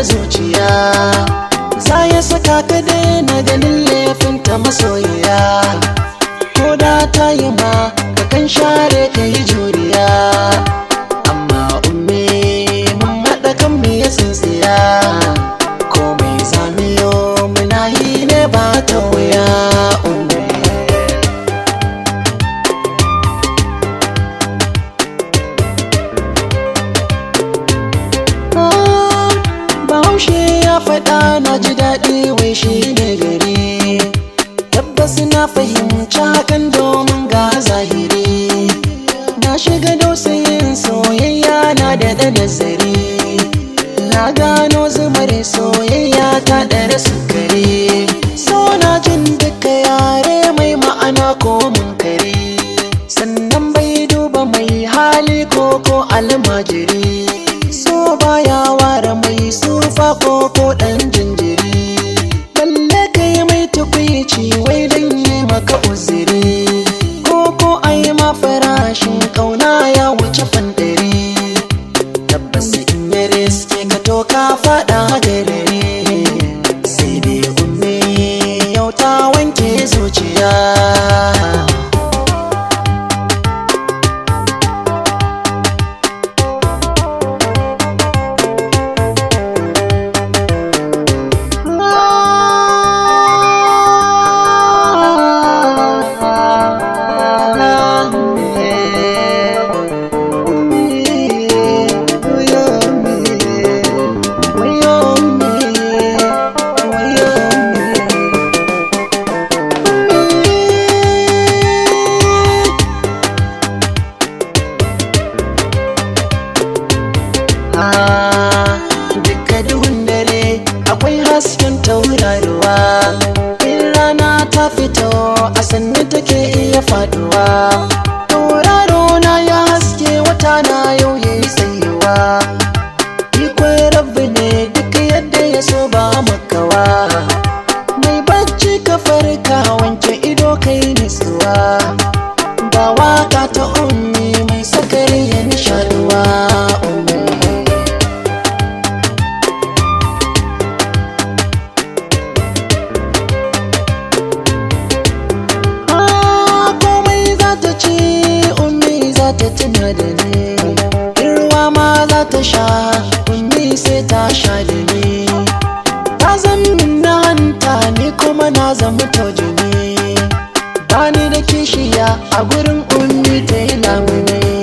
zuciya, za ya saka ka daina ganin laifinta masoyiya. Ko da ta yi ma ka kan share ka yi juriya, amma ummi mun haɗa kan mu ya tsintsiya. Komai zamiyo muna yi ne ba ta wuya ummi. Bahaushe ya faɗa na ji daɗi wai shi ne gari, tabbas na fahimci hakan domin ga zahiri. Na shiga dausayin soyayya na da nazari, na gano zumar soyayya ta ɗara sukari. So na jin duka yare mai ma'ana ko munkari, sannan bai duba mai hali ko almajiri. So baya ware mai sufa ko ɗan jinjiri, balle kai mai tukwici wai dan yi maka uziri, ko ai ma farashin kauna ya wuce fandari. Tabbas in ya riske ka to ka faɗa garare, sai dai ummi yau ta wanke zuciya. Duka duhun dare akwai hasken tauraruwa, in rana ta fito a sannu take iya faduwa. Tauraro na ya haske wata na yau yayi tsayuwa, ikon rabbi ne duk yadda ya so ba makawa. Mai bacci ka farka wanke ido kai nutsuwa, ga waka ta ummi mai sakari ya nishaduwa. Ta tuna da ni, ruwa ma za ta sha ummi sai ta sha da ni. Ta zama na hanta ni kuma na zama taujini, bani da kishiya a gurin ummi ta yi lamuni.